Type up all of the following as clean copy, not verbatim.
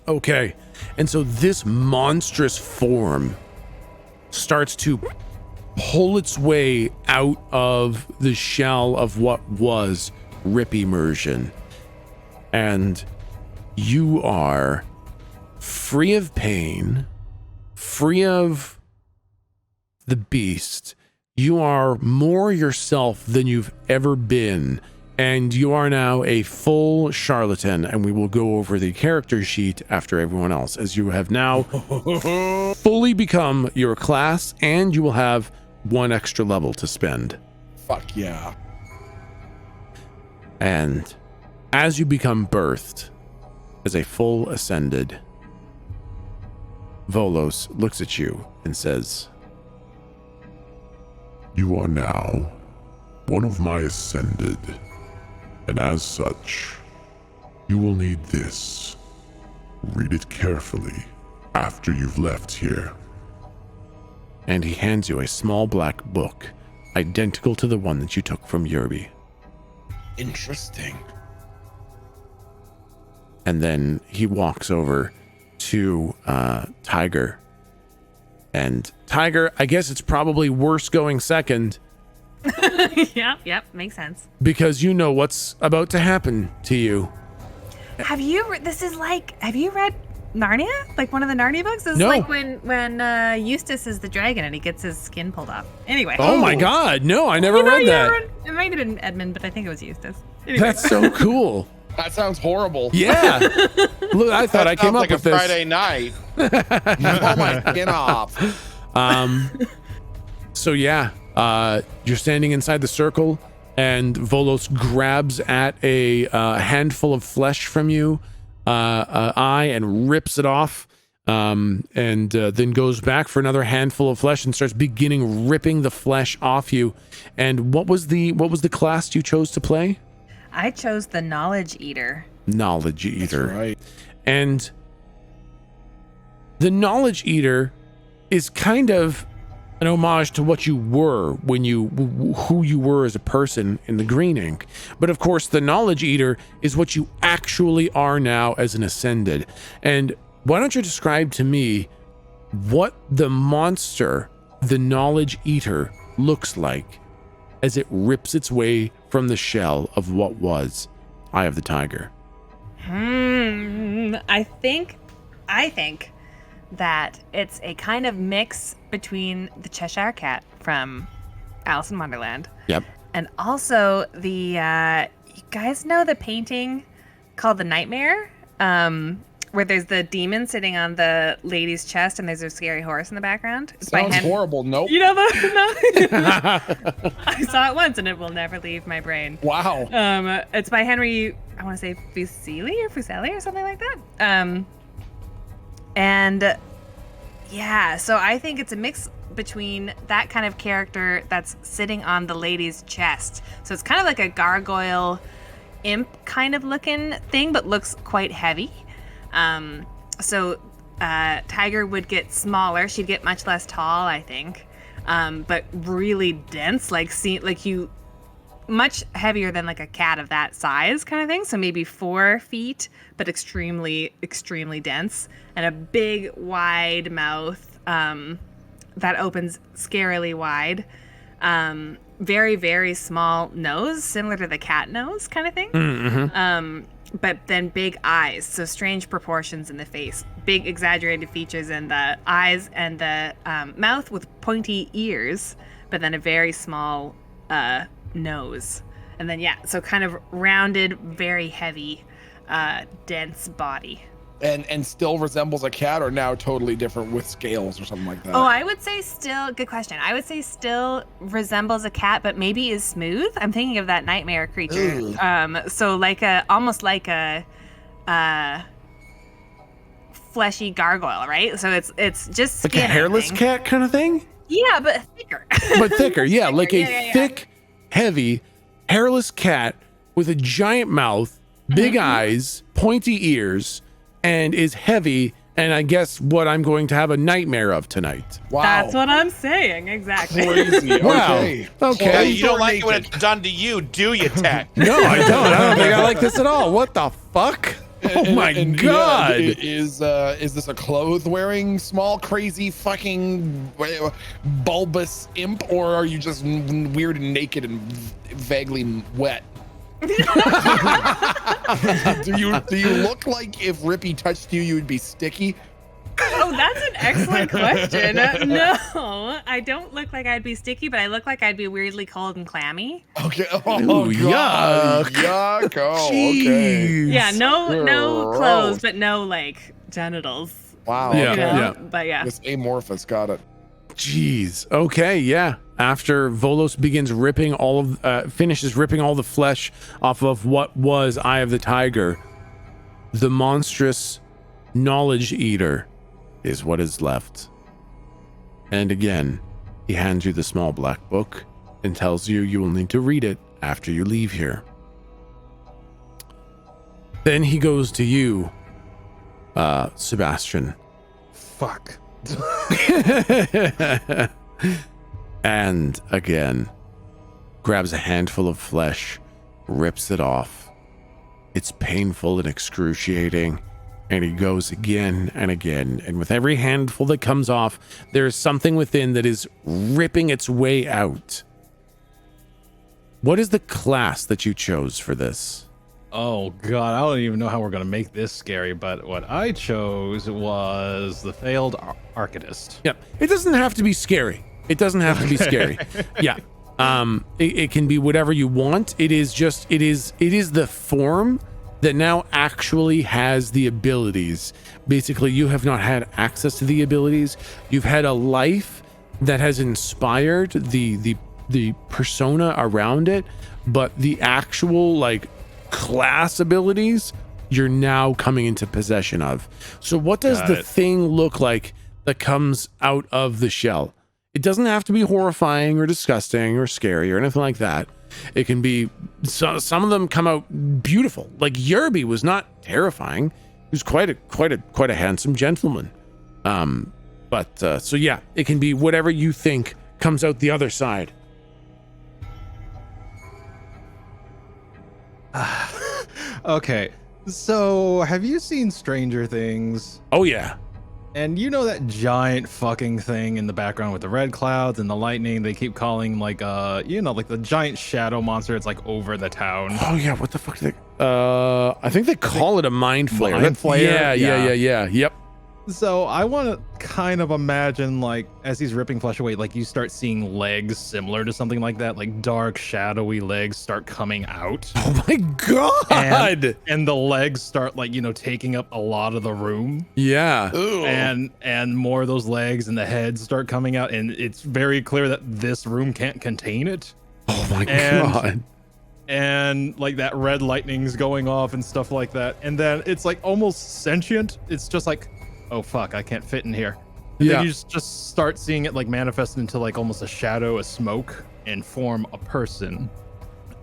Okay. And so this monstrous form starts to pull its way out of the shell of what was Rippy Mersion. And you are free of pain, free of the beast. You are more yourself than you've ever been. And you are now a full charlatan, and we will go over the character sheet after everyone else, as you have now fully become your class, and you will have one extra level to spend. Fuck yeah. And as you become birthed as a full ascended, Volos looks at you and says, You are now one of my ascended. And as such, you will need this. Read it carefully after you've left here. and he hands you a small black book, identical to the one that you took from Yerby. Interesting. And then he walks over to Tiger. And Tiger, I guess it's probably worse going second. Yep, makes sense. Because you know what's about to happen to you. Have you read Narnia? Like one of the Narnia books? This No. is like when Eustace is the dragon and he gets his skin pulled off. Anyway. Oh my God, no, I never read that. It might have been Edmund, but I think it was Eustace. Anyway. That's so cool. That sounds horrible. Yeah. Look, I thought I came up like with a this. Friday night. Pull my skin off. So yeah, you're standing inside the circle, and Volos grabs at a handful of flesh from you, eye, and rips it off, and then goes back for another handful of flesh and starts beginning ripping the flesh off you. And what was the class you chose to play? I chose the Knowledge Eater. Knowledge Eater. That's right. And the Knowledge Eater is kind of an homage to what you were when who you were as a person in the Green Ink. But of course, the Knowledge Eater is what you actually are now as an Ascended. And why don't you describe to me what the monster, the Knowledge Eater, looks like as it rips its way from the shell of what was Eye of the Tiger? I think that it's a kind of mix between the Cheshire Cat from Alice in Wonderland. Yep. And also the, you guys know the painting called The Nightmare? Where there's the demon sitting on the lady's chest and there's a scary horse in the background. It's Sounds horrible. Nope. You know the I saw it once and it will never leave my brain. Wow. It's by Henry, I want to say Fuseli or something like that. And yeah, so I think it's a mix between that kind of character that's sitting on the lady's chest. So it's kind of like a gargoyle imp kind of looking thing, but looks quite heavy. So Tiger would get smaller. She'd get much less tall, I think, but really dense, much heavier than like a cat of that size kind of thing. So maybe 4 feet, but extremely, extremely dense, and a big, wide mouth that opens scarily wide. Very, very small nose, similar to the cat nose kind of thing. Mm-hmm. But then big eyes, so strange proportions in the face, big exaggerated features in the eyes and the mouth with pointy ears, but then a very small nose. And then, so kind of rounded, very heavy, dense body. And still resembles a cat, or now totally different with scales or something like that? Oh, I would say still, good question. I would say still resembles a cat, but maybe is smooth. I'm thinking of that nightmare creature. Ooh. So almost like a fleshy gargoyle, right? So it's just skin, Like a hairless cat kind of thing? Yeah, but thicker. But thicker, yeah. Like a Yeah. thick, heavy, hairless cat with a giant mouth, big eyes, pointy ears, and is heavy, and I guess what I'm going to have a nightmare of tonight. Wow. That's what I'm saying, exactly. Crazy. Wow. Okay. Okay. You don't like it when it's done to you, do you, Tech? No, I don't. I don't think I like this at all. What the fuck? Oh my God. Yeah, is this a clothes-wearing, small, crazy, fucking bulbous imp, or are you just weird and naked and vaguely wet? do you look like if Rippy touched you, you would be sticky? Oh, that's an excellent question. No, I don't look like I'd be sticky, but I look like I'd be weirdly cold and clammy. Okay. Ooh, yuck. Yuck. Oh, okay. Jeez. Yeah, no Gross. clothes, but no like genitals. Wow. Yeah, Okay. yeah. But yeah. It's amorphous. Got it. Jeez. Okay, yeah. After Volos begins finishes ripping all the flesh off of what was Eye of the Tiger, the monstrous knowledge eater is what is left. And again, he hands you the small black book and tells you you will need to read it after you leave here. Then he goes to you, Sebastian. Fuck. And again, grabs a handful of flesh, rips it off. It's painful and excruciating. And he goes again and again. And with every handful that comes off, there is something within that is ripping its way out. What is the class that you chose for this? Oh god, I don't even know how we're gonna make this scary, but what I chose was the failed archivist. Yeah, it doesn't have to be scary. It doesn't have to be scary. Yeah. It can be whatever you want. It is the form that now actually has the abilities. Basically, you have not had access to the abilities. You've had a life that has inspired the persona around it, but the actual like class abilities you're now coming into possession of. So what does the thing look like that comes out of the shell? It doesn't have to be horrifying or disgusting or scary or anything like that. It can be, some of them come out beautiful. Like Yerby was not terrifying. He was quite a handsome gentleman. So yeah, it can be whatever you think comes out the other side. Okay, so have you seen Stranger Things? Oh yeah. And you know that giant fucking thing in the background with the red clouds and the lightning they keep calling like like the giant shadow monster. It's like over the town. Oh yeah, what the fuck do they I think they call it a mind flayer. Mind flayer? Yeah. Yep. So I want to kind of imagine like as he's ripping flesh away, like you start seeing legs similar to something like that, like dark shadowy legs start coming out. Oh my god. And the legs start like, taking up a lot of the room. Yeah. Ooh. And more of those legs and the heads start coming out, and it's very clear that this room can't contain it. Oh my god. And like that red lightning's going off and stuff like that. And then it's like almost sentient. It's just like, oh fuck, I can't fit in here. And then you just start seeing it like manifest into like almost a shadow, a smoke, and form a person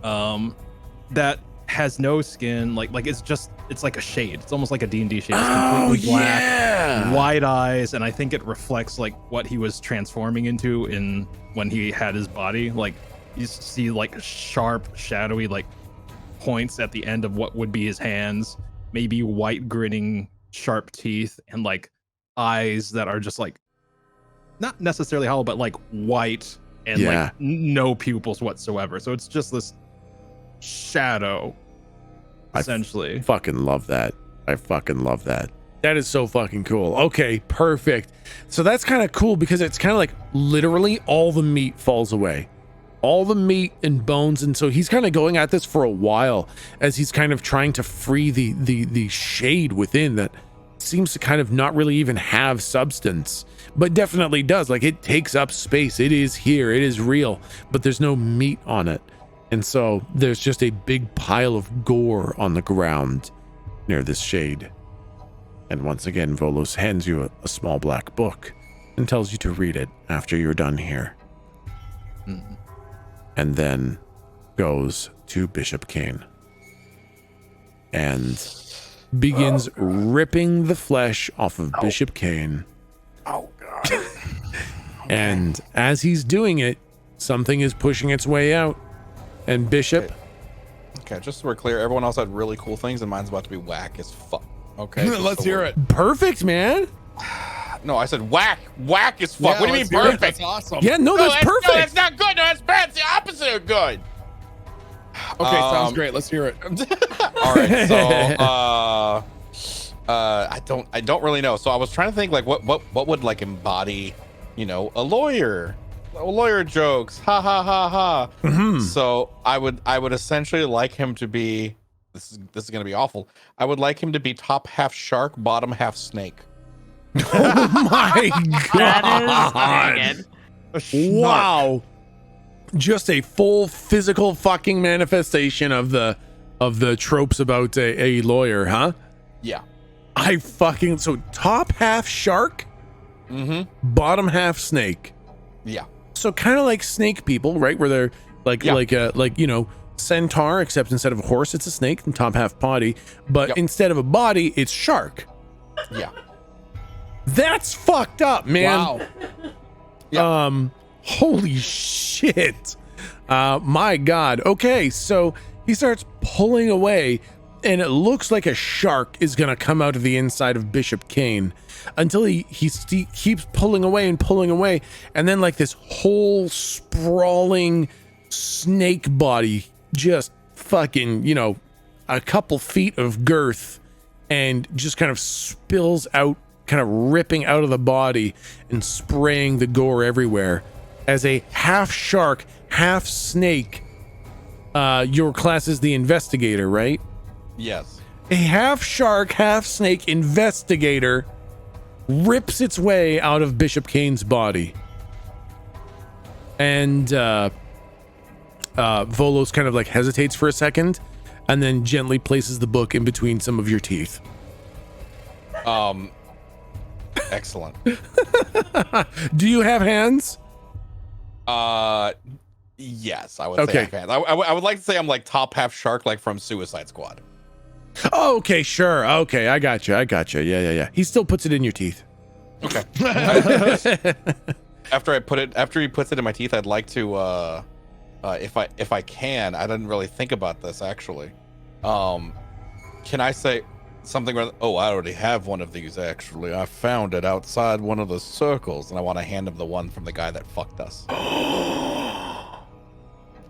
that has no skin. Like it's like a shade. It's almost like a D&D shade. It's completely black, wide eyes, and I think it reflects like what he was transforming into in when he had his body. Like you see like sharp, shadowy like points at the end of what would be his hands, maybe white grinning sharp teeth, and like eyes that are just like not necessarily hollow, but like white and like no pupils whatsoever. So it's just this shadow essentially. I fucking love that. That is so fucking cool. Okay, perfect. So that's kind of cool because it's kind of like literally all the meat falls away. All the meat and bones, and so he's kind of going at this for a while as he's kind of trying to free the shade within that seems to kind of not really even have substance, but definitely does. Like it takes up space. It is here. It is real, but there's no meat on it, and so there's just a big pile of gore on the ground near this shade. And once again, Volos hands you a small black book and tells you to read it after you're done here. Mm-hmm. And then goes to Bishop Kane and begins ripping the flesh off of Bishop Kane. Oh god. And as he's doing it, something is pushing its way out. And Bishop, Okay, just so we're clear, everyone else had really cool things, and mine's about to be whack as fuck. Okay, Let's hear it. Perfect, man. No, I said whack as fuck. What do you mean perfect? That's awesome. Yeah, no, that's perfect. No, that's not good. No, that's bad. It's the opposite of good. Okay, sounds great. Let's hear it. All right, so I don't really know. So I was trying to think like what would like embody, you know, a lawyer jokes, ha ha ha ha. Mm-hmm. So I would essentially like him to be, this is gonna be awful. I would like him to be top half shark, bottom half snake. Oh my That is very good. Wow. Just a full physical fucking manifestation of the tropes about a lawyer, huh? Yeah. So top half shark, bottom half snake. Yeah. So kind of like snake people, right? Where they're like you know, centaur, except instead of a horse, it's a snake, and top half body. But instead of a body, it's shark. Yeah. That's fucked up, man. Wow. Yeah. Holy shit. My God. Okay, so he starts pulling away, and it looks like a shark is gonna come out of the inside of Bishop Kane until he keeps pulling away, and then like this whole sprawling snake body just fucking, you know, a couple feet of girth and just kind of spills out, kind of ripping out of the body and spraying the gore everywhere. As a half shark, half snake, your class is the investigator, right? Yes. A half shark, half snake investigator rips its way out of Bishop Kane's body. And Volos kind of like hesitates for a second and then gently places the book in between some of your teeth. Excellent. Do you have hands? Yes, I would say I can. I would like to say I'm like top half shark, like from Suicide Squad. Oh, okay, sure. Okay, I got you. Yeah. He still puts it in your teeth. Okay. After he puts it in my teeth, I'd like to, if I can, I didn't really think about this actually. Can I say something rather? Oh, I already have one of these actually. I found it outside one of the circles, and I want to hand him the one from the guy that fucked us.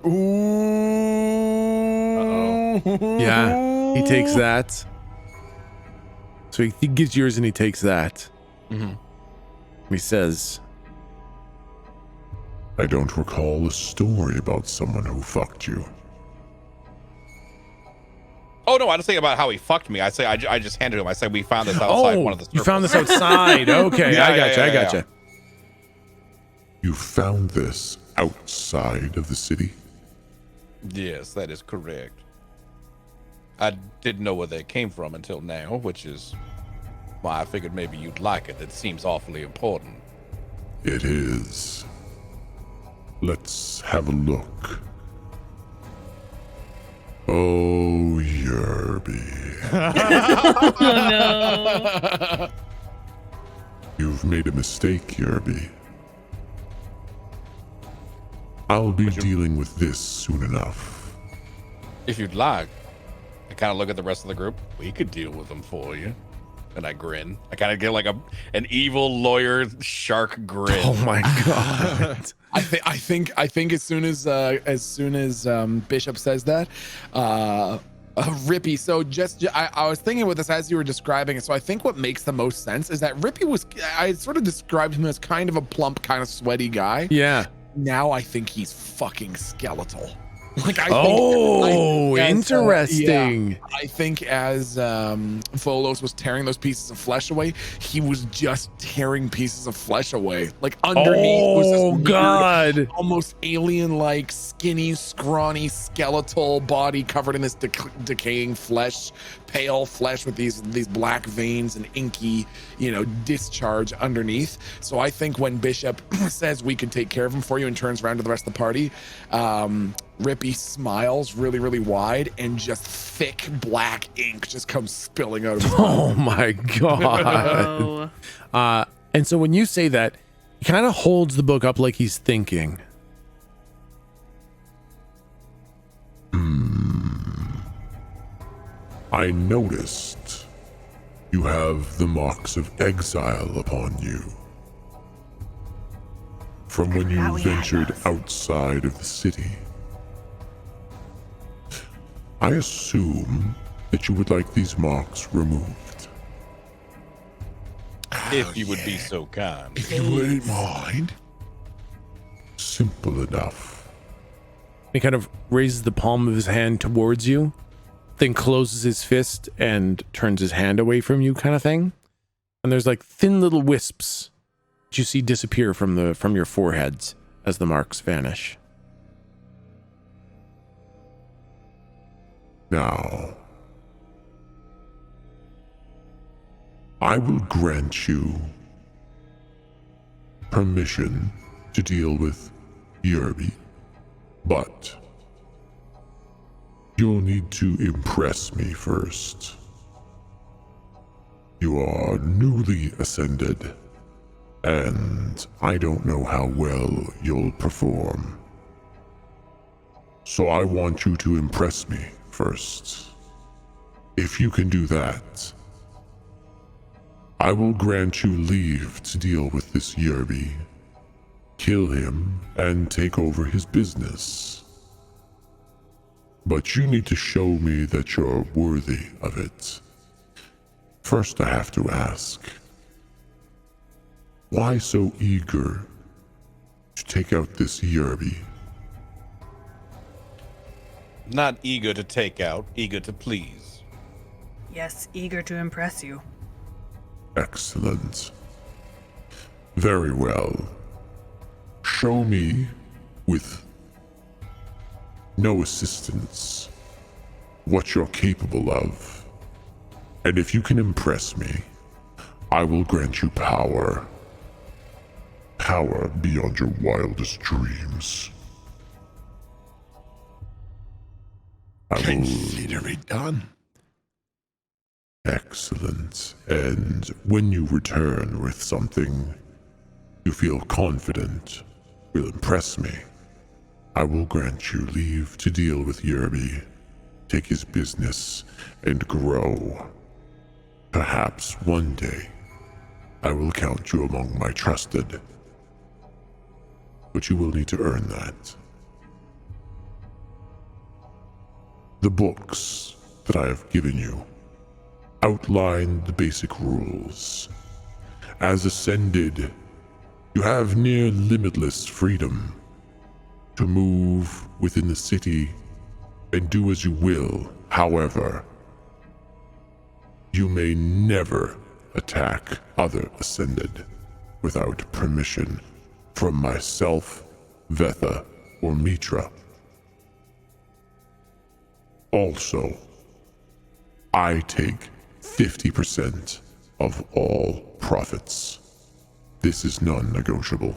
Ooh. Yeah, he takes that. So he gets yours and he takes that. He says, I don't recall a story about someone who fucked you. Oh no, I don't say about how he fucked me. I say I just handed him. I said we found this outside one of the circles. You found this outside. Okay, Yeah, I gotcha. You found this outside of the city? Yes, that is correct. I didn't know where they came from until now, which is why I figured maybe you'd like it. It seems awfully important. It is. Let's have a look. Oh, Yerby. Oh no. You've made a mistake, Yerby. I'll be dealing with this soon enough. If you'd like. I kind of look at the rest of the group. We could deal with them for you. And I grin. I kind of get like an evil lawyer shark grin. Oh my God. I think as soon as Bishop says that, Rippy. So I was thinking with this as you were describing it. So I think what makes the most sense is that Rippy I sort of described him as kind of a plump, kind of sweaty guy. Yeah. Now I think he's fucking skeletal. Like interesting. I think as Volos was tearing those pieces of flesh away, he was just tearing pieces of flesh away. Like underneath was this weird, God, almost alien-like, skinny, scrawny, skeletal body covered in this decaying flesh, pale flesh with these black veins and inky, discharge underneath. So I think when Bishop says we could take care of him for you and turns around to the rest of the party, Rippy smiles really, really wide, and just thick black ink just comes spilling out of his Oh my God. Oh. And so when you say that, he kind of holds the book up like he's thinking. I noticed you have the marks of exile upon you. From when you forgot we had ventured those. outside of the city. I assume that you would like these marks removed. If you would be so kind. If you wouldn't mind. Simple enough. He kind of raises the palm of his hand towards you, then closes his fist and turns his hand away from you, kind of thing. And there's like thin little wisps that you see disappear from your foreheads as the marks vanish. Now, I will grant you permission to deal with Yerby, but you'll need to impress me first. You are newly ascended, and I don't know how well you'll perform. So I want you to impress me first. If you can do that, I will grant you leave to deal with this Yerby, kill him, and take over his business. But you need to show me that you're worthy of it. First, I have to ask, why so eager to take out this Yerby? Not eager to take out, eager to please. Yes, eager to impress you. Excellent. Very well. Show me, with no assistance, what you're capable of. And if you can impress me, I will grant you power. Power beyond your wildest dreams. Consider it done. Excellent. And when you return with something you feel confident will impress me, I will grant you leave to deal with Yerby, take his business, and grow. Perhaps one day I will count you among my trusted. But you will need to earn that. The books that I have given you outline the basic rules. As ascended, you have near limitless freedom to move within the city and do as you will. However, you may never attack other ascended without permission from myself, Vetha, or Mitra. Also, I take 50% of all profits. This is non-negotiable.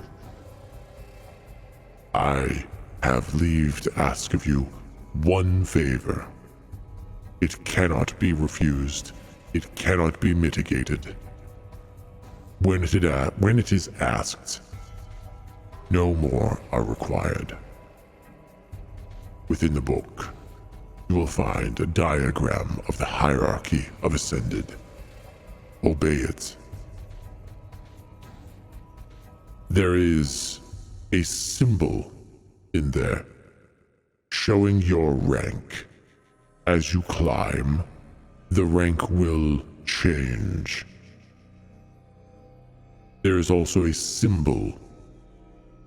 I have leave to ask of you one favor. It cannot be refused. It cannot be mitigated. When it is asked, no more are required. Within the book, you will find a diagram of the hierarchy of Ascended. Obey it. There is a symbol in there showing your rank. As you climb, the rank will change. There is also a symbol.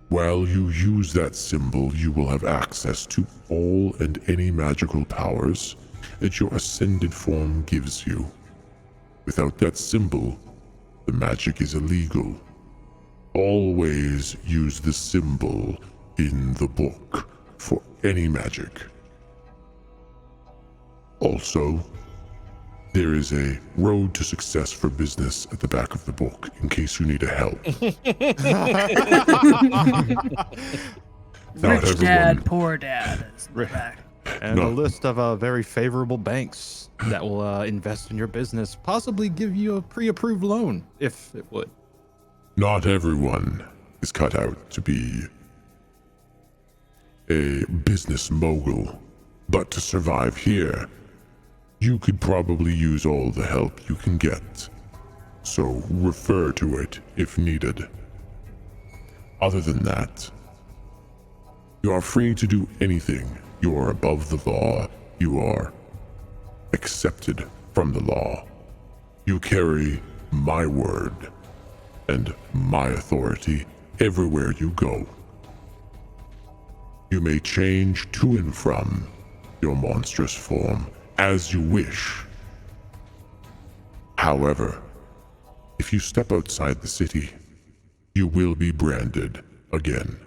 While you use that symbol, you will have access to all and any magical powers that your ascended form gives you. Without that symbol, the magic is illegal. Always use the symbol in the book for any magic. Also, there is a road to success for business at the back of the book in case you need a help. Not Rich everyone- dad, poor dad. Is in the back. And No. a list of very favorable banks that will invest in your business, possibly give you a pre-approved loan, if it would. Not everyone is cut out to be a business mogul, but to survive here, You could probably use all the help you can get, so refer to it if needed. Other than that, you are free to do anything. You are above the law. You are accepted from the law. You carry my word and my authority everywhere you go. You may change to and from your monstrous form as you wish. However, if you step outside the city, you will be branded again.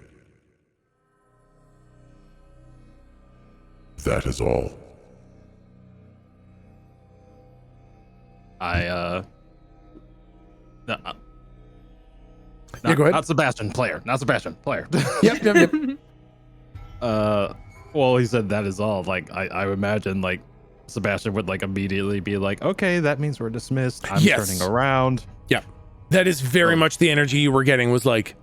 That is all. No, Yeah, go ahead. Not Sebastian, player. Not Sebastian, player. Yep. Well, he said that is all. Like, I imagine, like, Sebastian would, like, immediately be like, okay, that means we're dismissed. I'm Yes. turning around. Yeah. That is very much the energy you were getting, was like,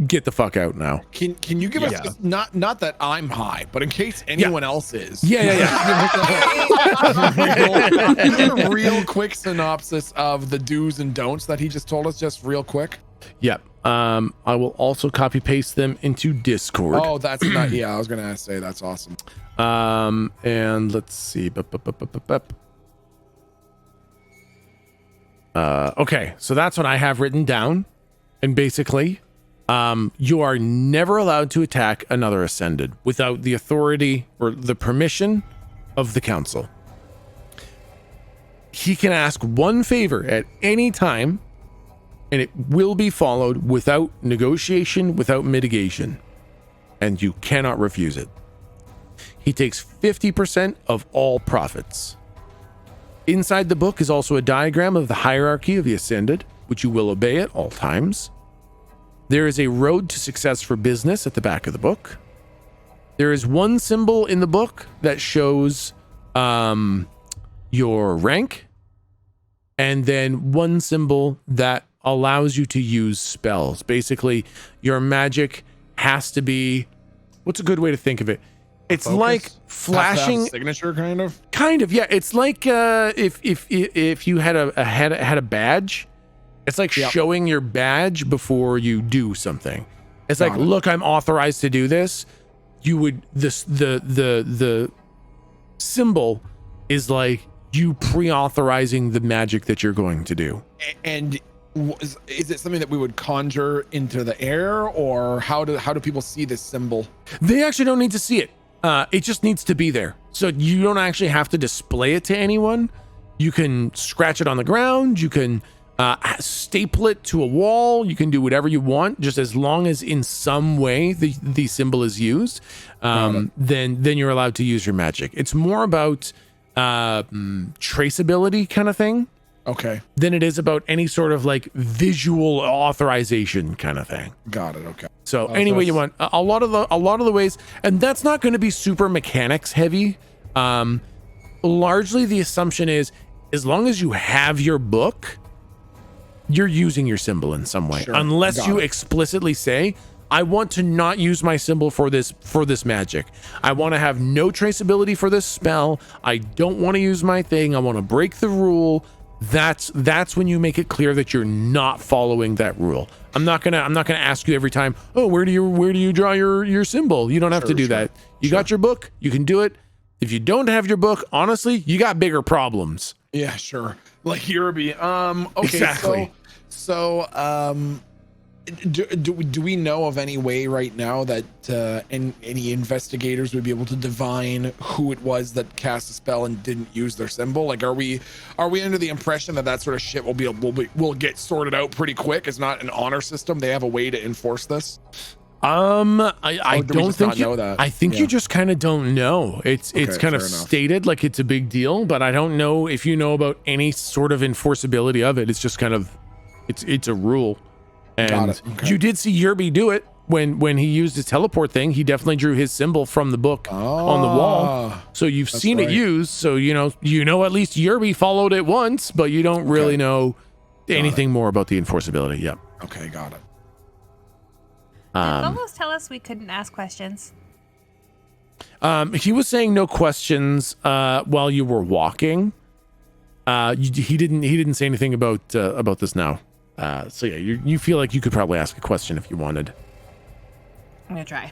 get the fuck out now. Can you give us just, not that I'm high, but in case anyone else is? Yeah. a real quick synopsis of the do's and don'ts that he just told us, just real quick. Yep. I will also copy paste them into Discord. Oh, that's not. Yeah, I was gonna say that's awesome. And let's see. Okay, so that's what I have written down. And basically, you are never allowed to attack another Ascended without the authority or the permission of the Council. He can ask one favor at any time, and it will be followed without negotiation, without mitigation, and you cannot refuse it. He takes 50% of all profits. Inside the book is also a diagram of the hierarchy of the Ascended, which you will obey at all times. There is a road to success for business at the back of the book. There is one symbol in the book that shows your rank, and then one symbol that allows you to use spells. Basically, your magic has to be, what's a good way to think of it? It's Focus? like Has to have flashing a signature, kind of. Yeah. It's like if you had a badge, it's like showing your badge before you do something. It's like, look, I'm authorized to do this. You would the symbol is like you pre-authorizing the magic that you're going to do. And is it something that we would conjure into the air, or how do people see this symbol? They actually don't need to see it. It just needs to be there. So you don't actually have to display it to anyone. You can scratch it on the ground. You can staple it to a wall. You can do whatever you want, just as long as in some way the symbol is used. Then you're allowed to use your magic. It's more about traceability kind of thing. Okay. Than it is about any sort of like visual authorization kind of thing. Got it. Okay. So anyway, you want a lot of the ways, and that's not going to be super mechanics heavy. Largely the assumption is, as long as you have your book, you're using your symbol in some way, Sure. unless you explicitly say, I want to not use my symbol for this magic. I want to have no traceability for this spell. I don't want to use my thing. I want to break the rule. That's when you make it clear that you're not following that rule. I'm not gonna ask you every time, oh, where do you draw your symbol? You don't have to do that. You got your book, you can do it. If you don't have your book, honestly, you got bigger problems. Yeah, sure. Like Yerby. Okay. Exactly. So do we know of any way right now that any investigators would be able to divine who it was that cast a spell and didn't use their symbol? Like, are we under the impression that sort of shit will get sorted out pretty quick? It's not an honor system. They have a way to enforce this. I don't think you know that. I think you just kind of don't know. It's kind of stated like it's a big deal, but I don't know if you know about any sort of enforceability of it. It's just kind of it's a rule. And you did see Yerby do it when he used his teleport thing. He definitely drew his symbol from the book on the wall. So you've seen it used. So you know at least Yerby followed it once, but you don't really know anything more about the enforceability. Yep. Okay, got it. Did Volos tell us we couldn't ask questions? He was saying no questions while you were walking. He didn't say anything about this now. So yeah, you feel like you could probably ask a question if you wanted. I'm gonna try.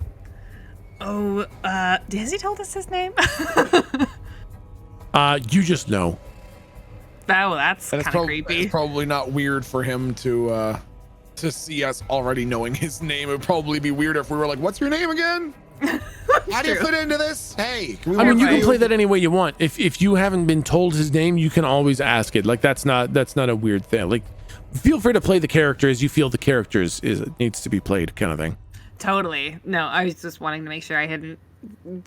Oh, has he told us his name? You just know. Oh, that's kind of creepy. It's probably not weird for him to see us already knowing his name. It'd probably be weird if we were like, "What's your name again? How do you fit into this? Hey, can we I mean, you work can with play that any way you want. If you haven't been told his name, you can always ask it. Like that's not a weird thing. Like, feel free to play the character as you feel the character needs to be played, kind of thing. Totally. No, I was just wanting to make sure I hadn't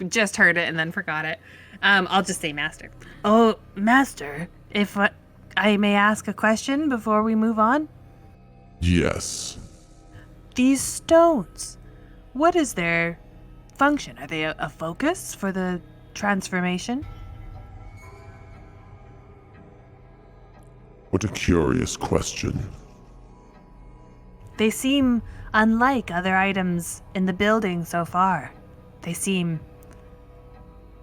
just heard it and then forgot it. I'll just say Master. Oh, Master, if I may ask a question before we move on? Yes. These stones, what is their function? Are they a focus for the transformation? What a curious question. They seem unlike other items in the building so far. They seem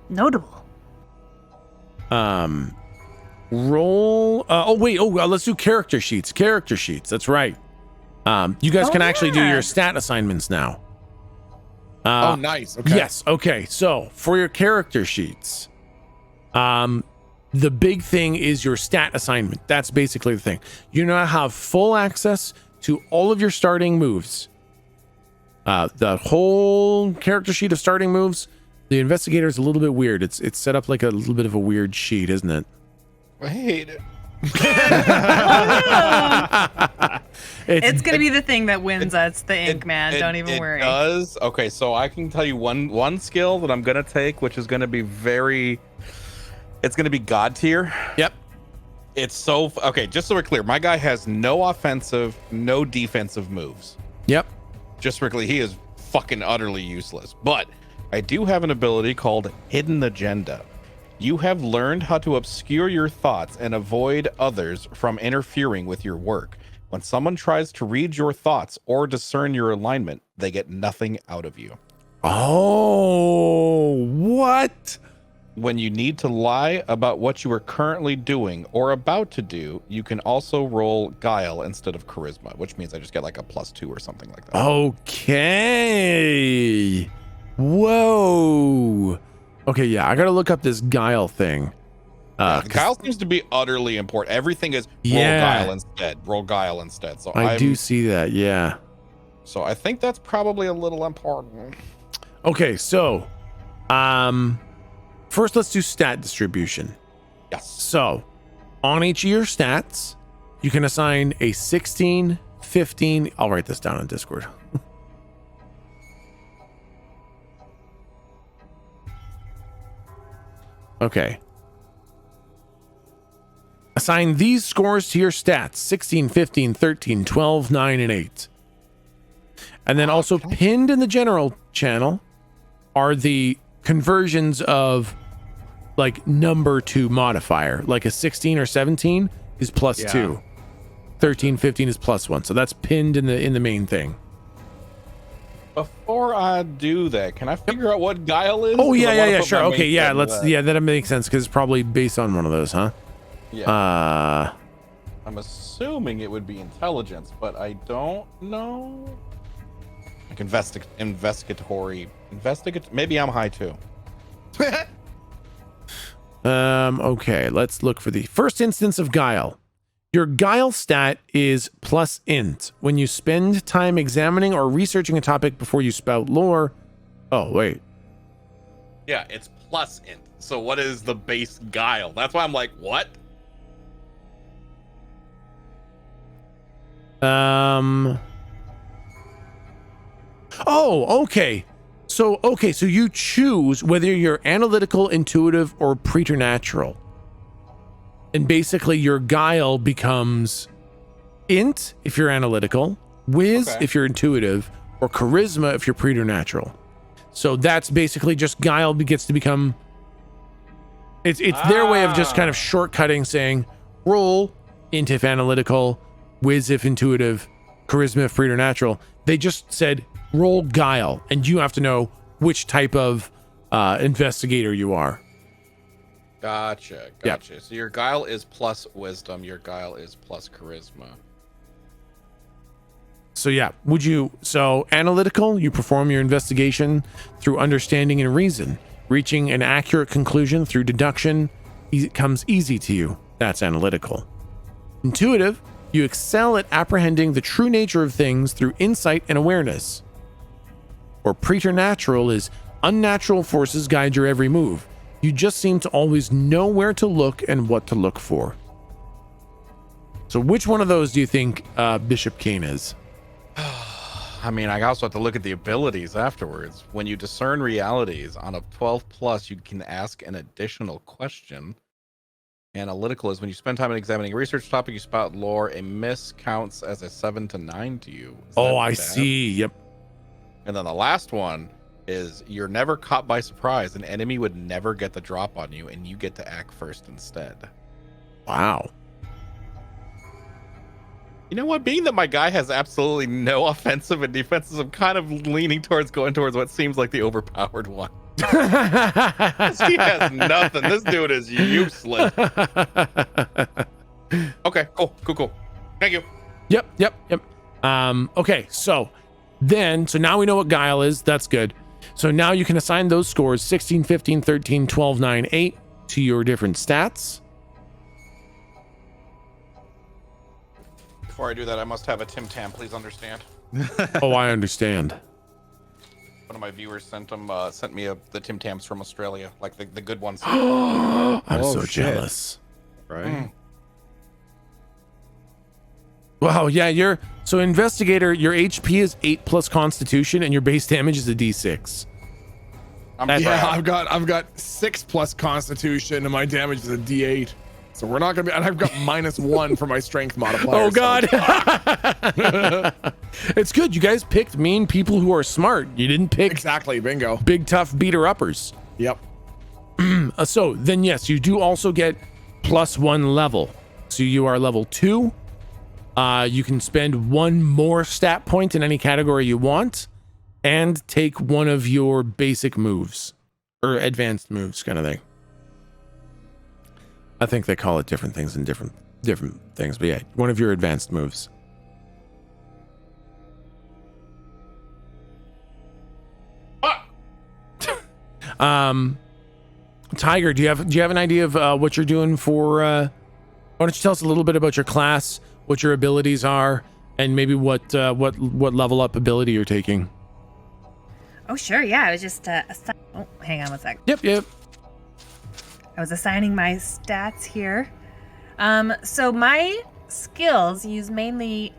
notable. Roll. Let's do character sheets. Character sheets. That's right. You guys can actually do your stat assignments now. oh, nice. Okay. Yes. Okay. So for your character sheets, the big thing is your stat assignment. That's basically the thing. You now have full access to all of your starting moves. The whole character sheet of starting moves. The investigator is a little bit weird. It's set up like a little bit of a weird sheet, isn't it? I hate it. It's gonna be the thing that wins us, the ink, man. Don't even worry. It does. Okay, so I can tell you one skill that I'm gonna take, which is gonna be it's gonna be God tier. Yep. It's so okay. Just so we're clear, my guy has no offensive, no defensive moves. Yep. Just strictly, he is fucking utterly useless. But I do have an ability called Hidden Agenda. You have learned how to obscure your thoughts and avoid others from interfering with your work. When someone tries to read your thoughts or discern your alignment, they get nothing out of you. Oh, what? When you need to lie about what you are currently doing or about to do, you can also roll Guile instead of Charisma, which means I just get like a +2 or something like that. Okay. Whoa. Okay, yeah, I gotta look up this Guile thing. Guile seems to be utterly important. Everything is roll Guile instead. Roll Guile instead. So I do see that, yeah. So I think that's probably a little important. Okay, so first let's do stat distribution. Yes. So on each of your stats, you can assign a 16, 15. I'll write this down on Discord. Okay. Assign these scores to your stats: 16, 15, 13, 12, 9, and 8. And then also pinned in the general channel are the conversions of like number to modifier. Like a 16 or 17 is +2. 13, 15 is +1. So that's pinned in the main thing. Before I do that, can I figure out what Guile is? Oh yeah, sure. Okay, yeah, that makes sense because it's probably based on one of those, huh? Yeah. I'm assuming it would be intelligence, but I don't know. Like investigatory. Maybe I'm high too. Okay, let's look for the first instance of Guile. Your Guile stat is +int. When you spend time examining or researching a topic before you spout lore. Oh, wait. Yeah, it's +int. So what is the base Guile? That's why I'm like, what? Oh, okay. So you choose whether you're analytical, intuitive, or preternatural. And basically your Guile becomes int if you're analytical, whiz if you're intuitive, or charisma if you're preternatural. So that's basically just Guile gets to become it's their way of just kind of shortcutting, saying roll int if analytical, whiz if intuitive, charisma if preternatural. They just said roll Guile, and you have to know which type of investigator you are. Gotcha. Yep. So your guile is plus wisdom. Your guile is plus charisma. So yeah, so analytical, you perform your investigation through understanding and reason. Reaching an accurate conclusion through deduction comes easy to you. That's analytical. Intuitive, you excel at apprehending the true nature of things through insight and awareness. Or preternatural is unnatural forces guide your every move. You just seem to always know where to look and what to look for. So which one of those do you think Bishop Kane is? I mean, I also have to look at the abilities afterwards. When you discern realities on a 12 plus, you can ask an additional question. Analytical is when you spend time in examining a research topic, you spout lore. A miss counts as a 7 to 9 to you. Oh, I see. Yep. And then the last one is you're never caught by surprise. An enemy would never get the drop on you, and you get to act first instead. Wow. You know what? Being that my guy has absolutely no offensive and defensive, I'm kind of leaning towards going towards what seems like the overpowered one. He has nothing. This dude is useless. Okay, cool. Thank you. Yep. Okay, so now we know what guile is. That's good. So now you can assign those scores 16, 15, 13, 12, 9, 8 to your different stats. Before I do that, I must have a Tim Tam. Please understand. Oh, I understand. One of my viewers sent me the Tim Tams from Australia, like the good ones. I'm so jealous. Right. Wow, yeah, so investigator, your HP is 8 plus constitution and your base damage is a D6. I've got 6 plus constitution and my damage is a D8. So we're not gonna be, and I've got -1 for my strength modifier. Oh God. It's good. You guys picked mean people who are smart. You didn't pick Exactly, bingo. big tough beater uppers. Yep. So then yes, you do also get +1 level. So you are level 2. You can spend 1 more stat point in any category you want and take one of your basic moves or advanced moves kind of thing. I think they call it different things in different things, but yeah, one of your advanced moves. Tiger, do you have an idea of what you're doing for why don't you tell us a little bit about your class, what your abilities are, and maybe what level up ability you're taking? Oh, sure. Yeah, I was just oh, hang on one sec. Yep. I was assigning my stats here. So my skills use mainly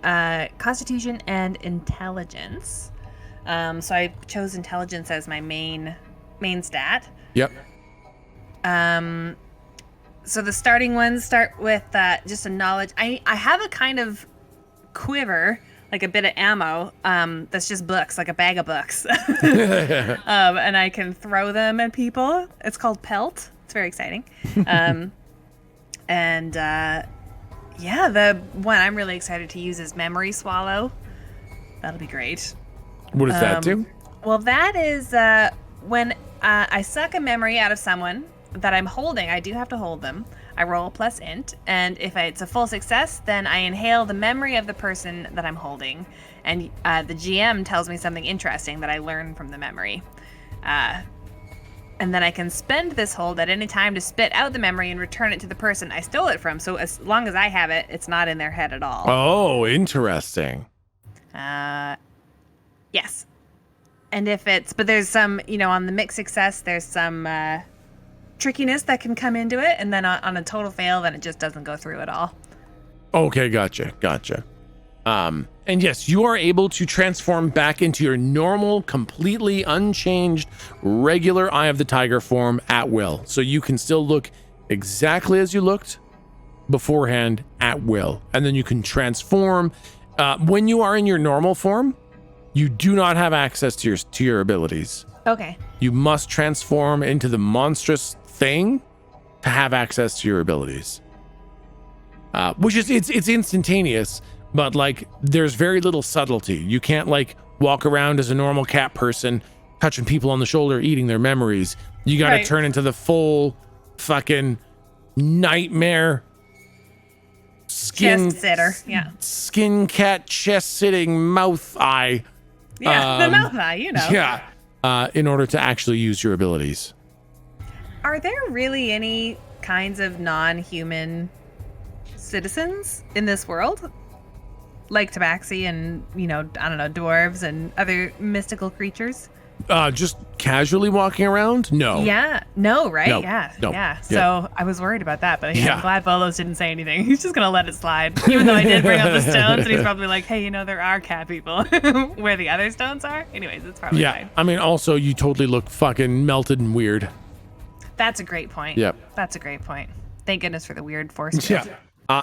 Constitution and Intelligence. So I chose Intelligence as my main stat. Yep. So the starting ones start with just a knowledge. I have a kind of quiver, like a bit of ammo, that's just books, like a bag of books. And I can throw them at people. It's called Pelt. It's very exciting. Yeah, the one I'm really excited to use is Memory Swallow. That'll be great. What does that do? Well, that is when I suck a memory out of someone that I'm holding. I do have to hold them. I roll plus int, and if it's a full success, then I inhale the memory of the person that I'm holding, and the GM tells me something interesting that I learn from the memory. And then I can spend this hold at any time to spit out the memory and return it to the person I stole it from. So as long as I have it, it's not in their head at all. Oh, interesting. Yes. And but there's some, on the mixed success, there's some trickiness that can come into it. And then on a total fail, then it just doesn't go through at all. Okay, gotcha. And yes, you are able to transform back into your normal, completely unchanged, regular Eye of the Tiger form at will. So you can still look exactly as you looked beforehand at will. And then you can transform. When you are in your normal form, you do not have access to your abilities. Okay. You must transform into the monstrous thing to have access to your abilities. Which is, it's instantaneous. But like, there's very little subtlety. You can't like walk around as a normal cat person, touching people on the shoulder, eating their memories. You got to Right. turn into the full fucking nightmare Chest sitter. Yeah. skin cat chest sitting mouth eye. Yeah. The mouth eye, you know. Yeah. In order to actually use your abilities. Are there really any kinds of non-human citizens in this world? Like Tabaxi and, I don't know, dwarves and other mystical creatures? Just casually walking around? No. Yeah. No, right? No. Yeah. No. Yeah. Yeah. So I was worried about that, but Yeah. I'm glad Bolos didn't say anything. He's just going to let it slide. Even though I did bring up the stones, and he's probably like, hey, there are cat people where the other stones are. Anyways, it's probably Yeah. fine. I mean, also, you totally look fucking melted and weird. That's a great point. Yep. That's a great point. Thank goodness for the weird force field. Yeah.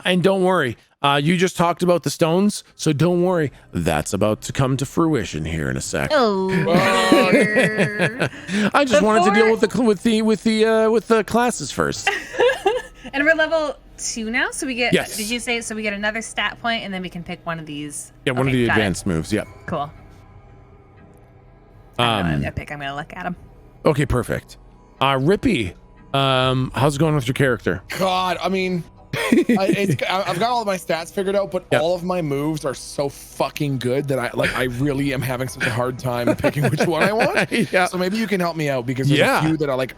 And don't worry. You just talked about the stones, so don't worry. That's about to come to fruition here in a sec. Oh. I just wanted to deal Before- with the classes first. And we're level 2 now, so we get. Yes. Did you say so? We get another stat point, and then we can pick one of these. Yeah, one of Okay, the got it. advanced moves. Yeah. Cool. I'm gonna look at him. Okay, perfect. Rippy, how's it going with your character? God, I mean, I've got all of my stats figured out, but Yep. all of my moves are so fucking good that I really am having such a hard time picking which one I want. Yeah. So maybe you can help me out because there's Yeah. a few that are like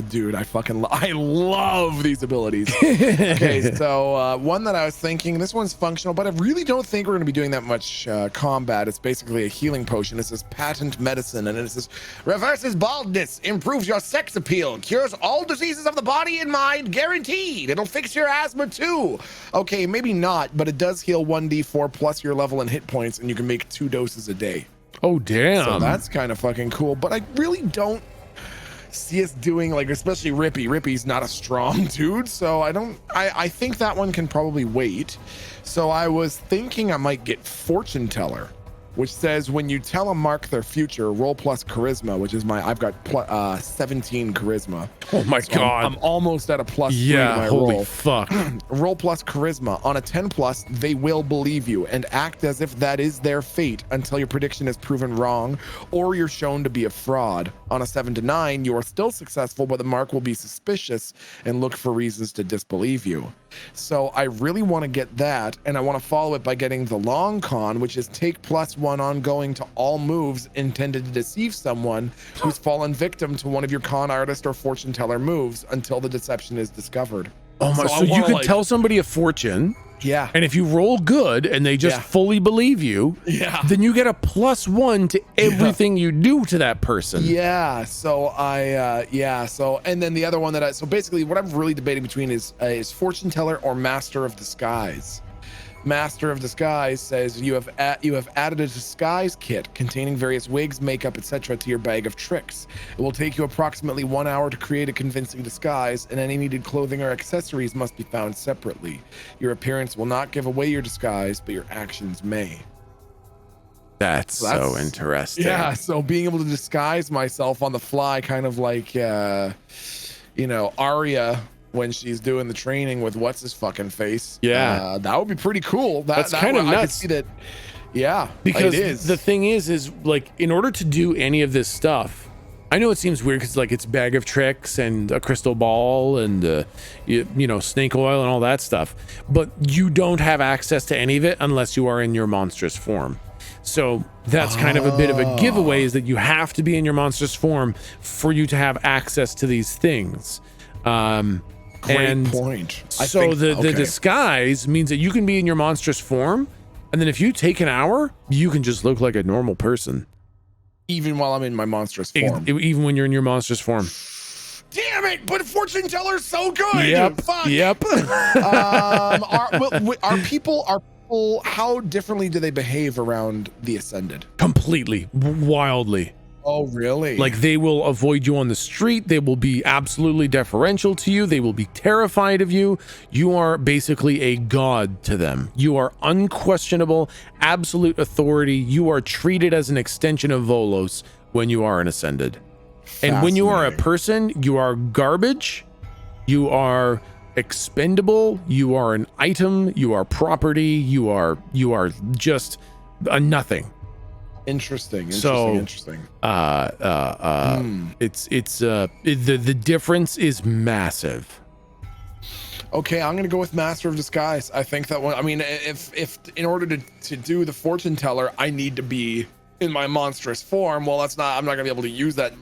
dude, I love these abilities. Okay, so one that I was thinking, this one's functional, but I really don't think we're going to be doing that much combat. It's basically a healing potion. It says patent medicine, and it says reverses baldness, improves your sex appeal, cures all diseases of the body and mind, guaranteed. It'll fix your asthma too. Okay, maybe not, but it does heal 1d4 plus your level and hit points, and you can make 2 doses a day. Oh, damn. So that's kind of fucking cool, but I really don't see us doing, like, especially Rippy. Rippy's not a strong dude, so I think that one can probably wait. So I was thinking I might get Fortune Teller, which says when you tell a mark their future, roll plus charisma, which is I've got 17 charisma. Oh my So god. I'm almost at a plus 3 to Yeah, my holy roll. fuck. Roll plus charisma. On a 10 plus, they will believe you and act as if that is their fate until your prediction is proven wrong or you're shown to be a fraud. On a 7 to 9, you are still successful, but the mark will be suspicious and look for reasons to disbelieve you. So I really want to get that, and I want to follow it by getting the long con, which is take +1 ongoing to all moves intended to deceive someone who's fallen victim to one of your con artist or fortune teller moves until the deception is discovered. Oh my, I so you wanna, could like- tell somebody a fortune, Yeah. and if you roll good and they just Yeah. fully believe you, Yeah. then you get a +1 to everything you do to that person. Yeah, so and then the other one so basically what I'm really debating between is fortune teller or master of disguise. Master of Disguise says you have added a disguise kit containing various wigs, makeup, etc. to your bag of tricks. It will take you approximately 1 hour to create a convincing disguise, and any needed clothing or accessories must be found separately. Your appearance will not give away your disguise, but your actions may. That's so interesting. Yeah, so being able to disguise myself on the fly, kind of like Arya when she's doing the training with what's his fucking face. Yeah. that would be pretty cool. That's kind of I could nuts. see that. Yeah, Because it is. the thing is like, in order to do any of this stuff, I know it seems weird because like it's bag of tricks and a crystal ball and snake oil and all that stuff, but you don't have access to any of it unless you are in your monstrous form. So that's kind of a bit of a giveaway, is that you have to be in your monstrous form for you to have access to these things. Great point. So the disguise means that you can be in your monstrous form, and then if you take an hour, you can just look like a normal person. Even while I'm in my monstrous form. Even when you're in your monstrous form. Damn it! But fortune teller's so good. Yep. Fuck. Yep. Are people? How differently do they behave around the ascended? Completely, wildly. Oh, really? Like, they will avoid you on the street. They will be absolutely deferential to you. They will be terrified of you. You are basically a god to them. You are unquestionable, absolute authority. You are treated as an extension of Volos when you are an ascended. And when you are a person, you are garbage. You are expendable. You are an item. You are property. You are just a nothing. Interesting. It's the difference is massive. Okay, I'm gonna go with Master of Disguise. I think that one. I mean, if in order to do the fortune teller, I need to be in my monstrous form. Well, I'm not gonna be able to use that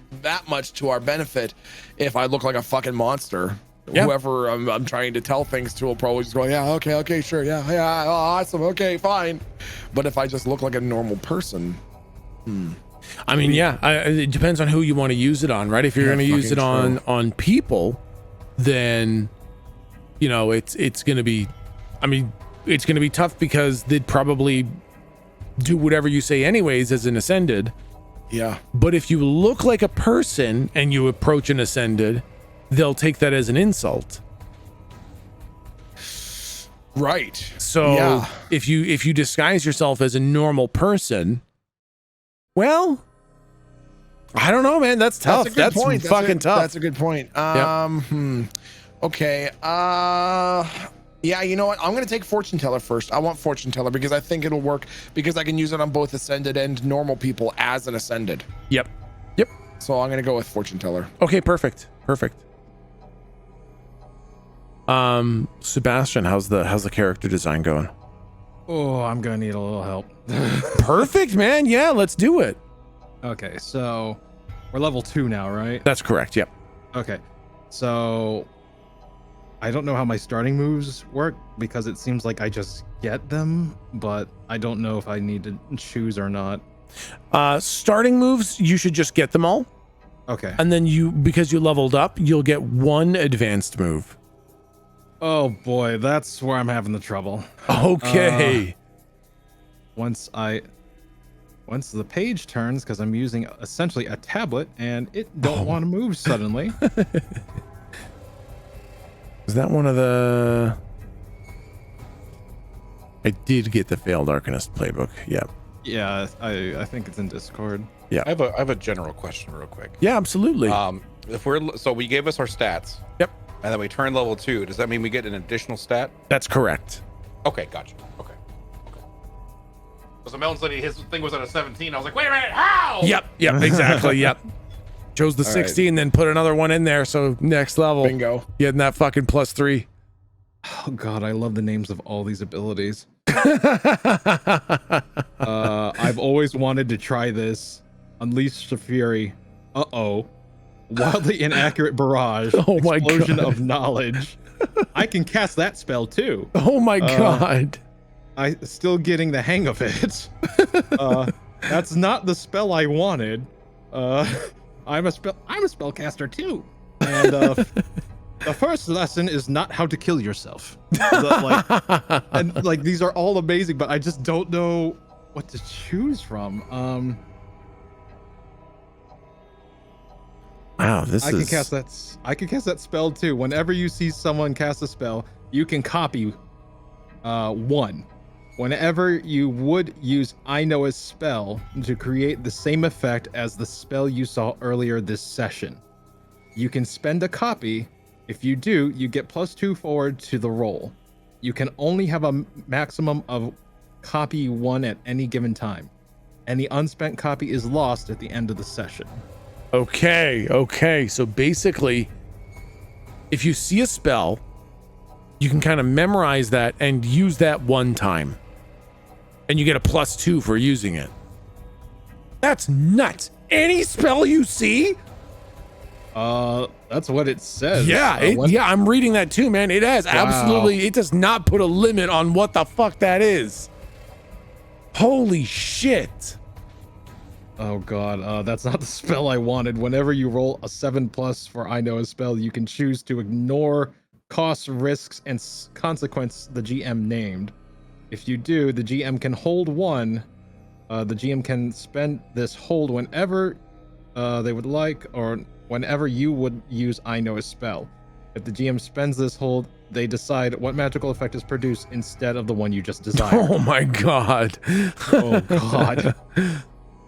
much to our benefit if I look like a fucking monster. Yep. Whoever I'm trying to tell things to will probably just go, yeah, okay, sure, yeah, awesome, okay, fine. But if I just look like a normal person, I mean, it depends on who you want to use it on, right? If you're going to use it on people, then it's going to be, it's going to be tough because they'd probably do whatever you say anyways as an ascended. Yeah. But if you look like a person and you approach an ascended, they'll take that as an insult. Right. So if you disguise yourself as a normal person, well, I don't know, man. That's tough. That's fucking tough. That's a good point. Okay. Yeah, you know what? I'm going to take Fortune Teller first. I want Fortune Teller because I think it'll work because I can use it on both Ascended and normal people as an Ascended. Yep. So I'm going to go with Fortune Teller. Okay, perfect. Sebastian, how's the character design going? Oh, I'm going to need a little help. Perfect, man. Yeah, let's do it. Okay, so we're level 2 now, right? That's correct. Yep. Okay. So I don't know how my starting moves work because it seems like I just get them, but I don't know if I need to choose or not. Starting moves, you should just get them all. Okay. And then because you leveled up, you'll get one advanced move. Oh boy, that's where I'm having the trouble. Okay. Once the page turns, because I'm using essentially a tablet and it don't want to move suddenly. Is that one of the... I did get the Failed Arcanist playbook. Yep. Yeah, I think it's in Discord. Yeah. I have a general question real quick. Yeah, absolutely. So we gave us our stats. Yep. And then we turn level 2. Does that mean we get an additional stat? That's correct. Okay, gotcha. Okay. So Melton said his thing was at a 17. I was like, wait a minute, how? Yep, exactly, yep. Chose the 16, then put another one in there, so next level. Bingo. Getting that fucking +3. Oh god, I love the names of all these abilities. I've always wanted to try this. Unleash the Fury. Wildly inaccurate barrage. Oh my god. Explosion of knowledge. I can cast that spell too. Oh my god. I still getting the hang of it. That's not the spell I wanted. I'm a spellcaster too. And the first lesson is not how to kill yourself. These are all amazing, but I just don't know what to choose from. Wow, I can cast that spell too. Whenever you see someone cast a spell, you can copy one. Whenever you would use I Know a spell to create the same effect as the spell you saw earlier this session, you can spend a copy. If you do, you get +2 forward to the roll. You can only have a maximum of copy 1 at any given time. Any unspent copy is lost at the end of the session. Okay. So basically, if you see a spell, you can kind of memorize that and use that one time. And you get a +2 for using it. That's nuts. Any spell you see? That's what it says. Yeah, I'm reading that too, man. It has absolutely, it does not put a limit on what the fuck that is. Holy shit. Oh god, that's not the spell I wanted. Whenever you roll a 7+ for I Know a spell, you can choose to ignore costs, risks, and consequence the GM named. If you do, the GM can hold 1. The GM can spend this hold whenever they would like, or whenever you would use I Know a spell. If the GM spends this hold, they decide what magical effect is produced instead of the one you just desired. Oh my god. Oh god.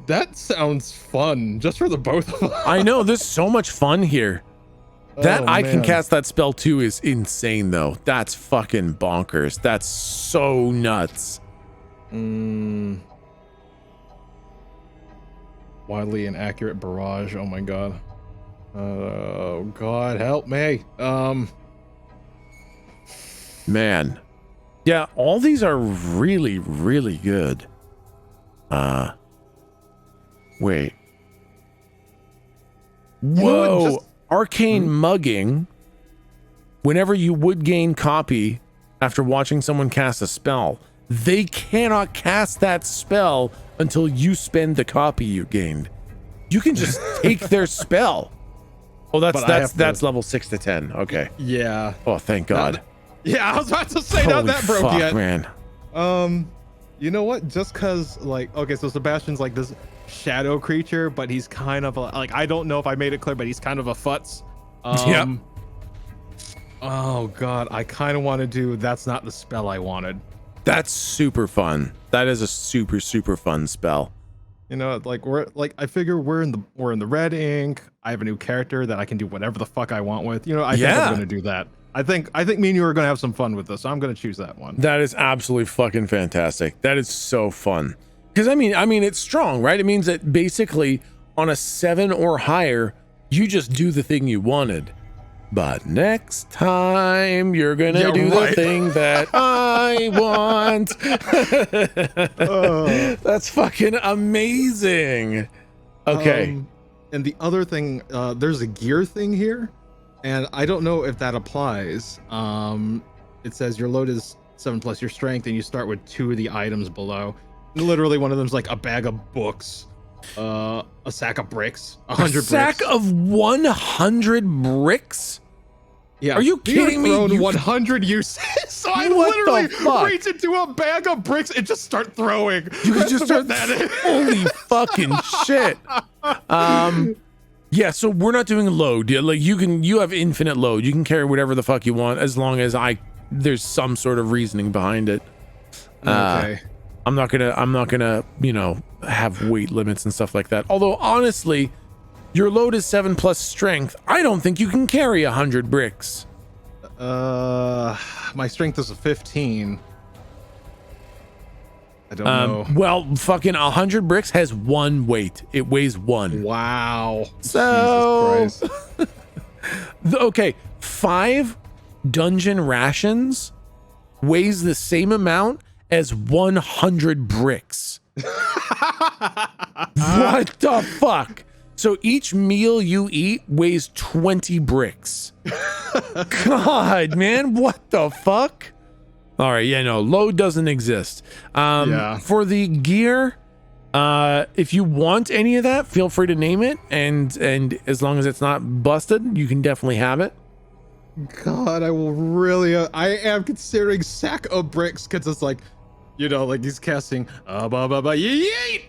That sounds fun, just for the both of us. I know, there's so much fun here. That I can man. cast that spell too is insane though. That's fucking bonkers. That's so nuts. Wildly inaccurate barrage. Oh my god. Oh god, help me. Man. Yeah, all these are really, really good. Wait. Whoa. Arcane mugging. Whenever you would gain copy after watching someone cast a spell, they cannot cast that spell until you spend the copy you gained. You can just take their spell. Oh, that's level 6 to 10. Okay. Yeah. Oh, thank God. Yeah, I was about to say not that broke yet. Man. You know what? Just cause like, okay, so Sebastian's like this shadow creature, but he's kind of like, I don't know if I made it clear, but he's kind of a futz. Yep. Oh God, I kind of want to do. That's not the spell I wanted. That's super fun. That is a super, super fun spell. You know, like I figure we're in the red ink. I have a new character that I can do whatever the fuck I want with. You know, I think I'm gonna do that. I think me and you are gonna have some fun with this. So I'm gonna choose that one. That is absolutely fucking fantastic. That is so fun. Because I mean, it's strong, right? It means that basically on a 7 or higher, you just do the thing you wanted. But next time you're gonna do the thing that I want. That's fucking amazing. Okay. And the other thing, there's a gear thing here, and I don't know if that applies. It says your load is 7+ your strength, and you start with 2 of the items below. Literally, one of them's like a bag of books, a sack of bricks, 100 bricks. Sack of 100 bricks? Yeah. Are you kidding me? 100 uses. So I literally reach into a bag of bricks and just start throwing. You can just start that. Holy fucking shit. Yeah, so we're not doing load. Like you have infinite load. You can carry whatever the fuck you want as long as there's some sort of reasoning behind it. Okay. I'm not gonna, have weight limits and stuff like that. Although honestly, your load is 7+ strength. I don't think you can carry 100 bricks. My strength is a 15. I don't know. Well, fucking 100 bricks has 1 weight. It weighs 1. Wow. So, Jesus Christ. Okay, 5 dungeon rations weighs the same amount as 100 bricks. What the fuck? So each meal you eat weighs 20 bricks. God, man, what the fuck? All right, yeah, no, load doesn't exist. For the gear, if you want any of that, feel free to name it, and as long as it's not busted, you can definitely have it. God, I am considering sack of bricks because it's like, like he's casting yeet.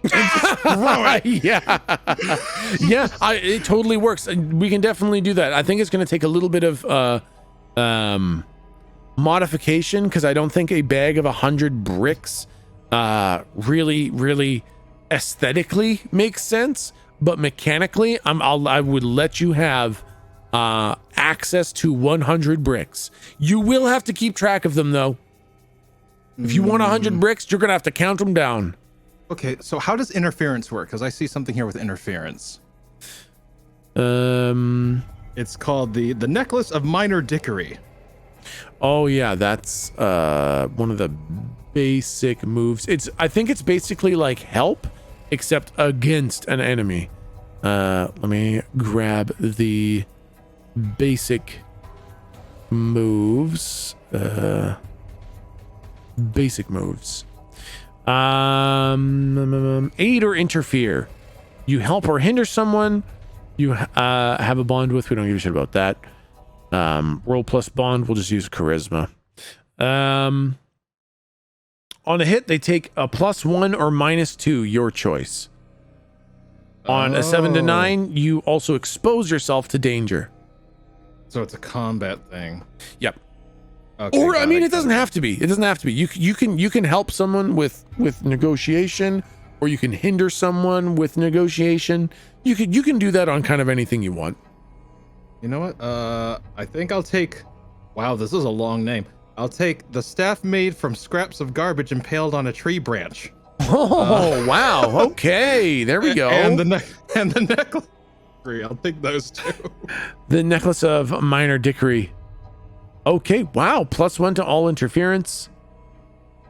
Yeah, it totally works. We can definitely do that. I think it's going to take a little bit of modification because I don't think a bag of 100 bricks really, really aesthetically makes sense, but mechanically, I would let you have access to 100 bricks. You will have to keep track of them though. If you want 100 bricks, you're gonna have to count them down. Okay, so how does interference work? Because I see something here with interference. It's called the necklace of minor dickery. Oh yeah, that's one of the basic moves. I think it's basically like help, except against an enemy. Let me grab the basic moves. Basic moves. Aid or interfere. You help or hinder someone you have a bond with. We don't give a shit about that. Roll plus bond, we'll just use charisma. On a hit, they take a +1 or -2, your choice. On a 7 to 9, you also expose yourself to danger. So it's a combat thing. Yep. Okay, or I mean, it doesn't have to be. It doesn't have to be. You can help someone with negotiation, or you can hinder someone with negotiation. You can do that on kind of anything you want. You know what? I think I'll take. Wow, this is a long name. I'll take the staff made from scraps of garbage impaled on a tree branch. Oh, wow. Okay, there we go. And the necklace. I'll take those two. The necklace of minor dickery. Okay, wow. +1 to all interference.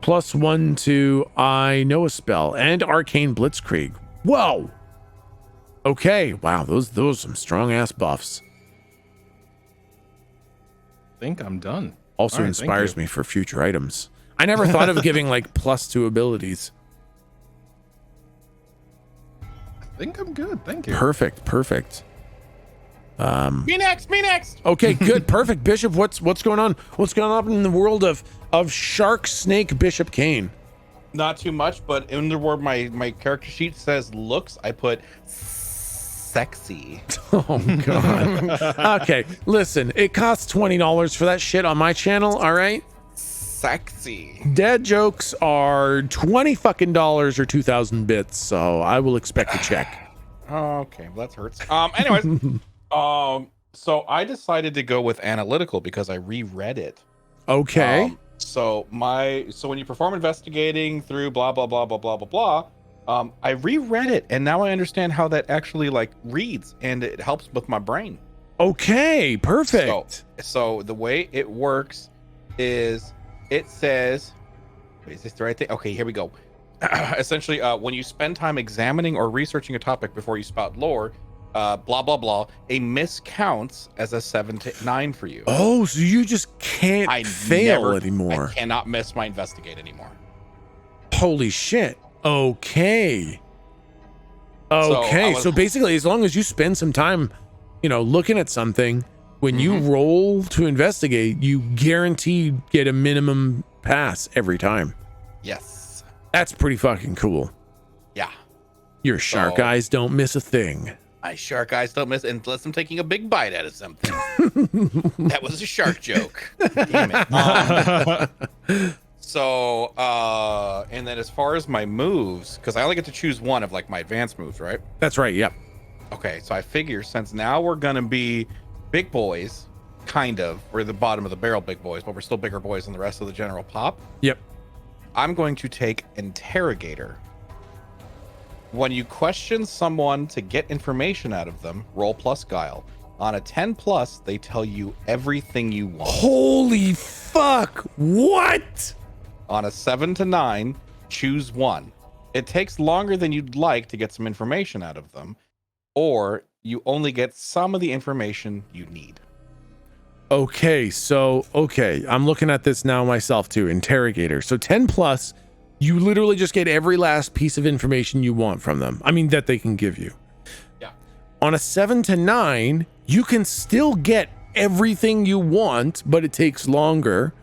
+1 to I know a spell and arcane blitzkrieg. Whoa. Okay, wow. Those are some strong ass buffs. I think I'm done. Also All right, inspires me for future items. I never thought of giving like +2 abilities. I think I'm good. Thank you. Perfect. Me next. Okay, good, perfect. Bishop, what's going on? What's going on in the world of Shark Snake Bishop Kane? Not too much, but in the word my character sheet says looks, I put sexy. Oh god. Okay, listen, it costs $20 for that shit on my channel, all right? Sexy. Dad jokes are $20 fucking dollars or 2,000 bits, so I will expect a check. Okay, well, that hurts. Anyways, so I decided to go with analytical because I reread it. Okay. So when you perform investigating through blah blah blah blah blah blah blah, I reread it and now I understand how that actually like reads and it helps with my brain. Okay, perfect. So the way it works is it says, wait, is this the right thing? Okay, here we go. Essentially, when you spend time examining or researching a topic before you spout lore, blah blah blah, a miss counts as a 7 to 9 for you. Oh, so you just can't fail anymore. I cannot miss my investigate anymore. Holy shit. Okay. So basically, as long as you spend some time, looking at something, when you roll to investigate, you guaranteed get a minimum pass every time. Yes. That's pretty fucking cool. Yeah. Your shark eyes don't miss a thing. My shark eyes don't miss unless I'm taking a big bite out of something. That was a shark joke. Damn it. And then as far as my moves, because I only get to choose one of like my advanced moves, right? That's right. Yep. Okay, so I figure since now we're gonna be big boys, kind of, we're the bottom of the barrel big boys, but we're still bigger boys than the rest of the general pop. Yep. I'm going to take interrogator. When you question someone to get information out of them, roll plus guile. On a 10 plus, they tell you everything you want. Holy fuck! What? On a 7 to 9, choose one. It takes longer than you'd like to get some information out of them, or you only get some of the information you need. Okay, I'm looking at this now myself too. Interrogator. So 10 plus, you literally just get every last piece of information you want from them. I mean, that they can give you. Yeah. On a 7 to 9, you can still get everything you want, but it takes longer.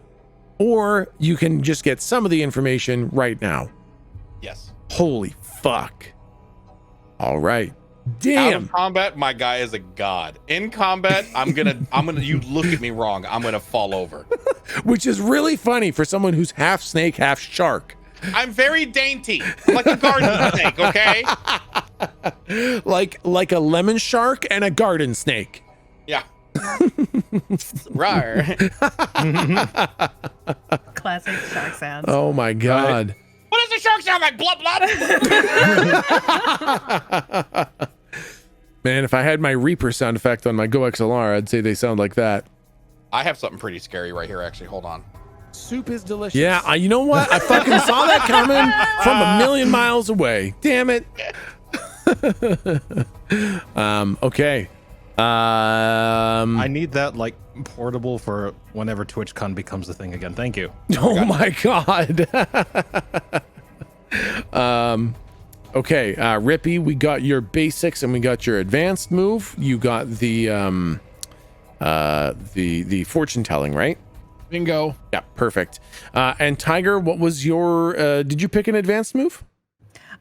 Or you can just get some of the information right now. Yes. Holy fuck. All right. Out Damn. of combat, my guy is a god. In combat, I'm gonna you look at me wrong, I'm gonna fall over. Which is really funny for someone who's half snake, half shark. I'm very dainty, like a garden snake, okay? Like a lemon shark and a garden snake. Yeah. Rawr. Classic shark sounds. Oh my god. What does the shark sound like? Blub blub. Man, if I had my Reaper sound effect on my Go XLR, I'd say they sound like that. I have something pretty scary right here, actually. Hold on. Soup is delicious. Yeah, you know what? I fucking saw that coming from a million miles away. Damn it. Okay. I need that like portable for whenever TwitchCon becomes a thing again. Thank you. Oh my god. Okay, Rippy, we got your basics and we got your advanced move. You got the fortune telling, right? Bingo. Yeah, perfect. And Tiger, what was your did you pick an advanced move?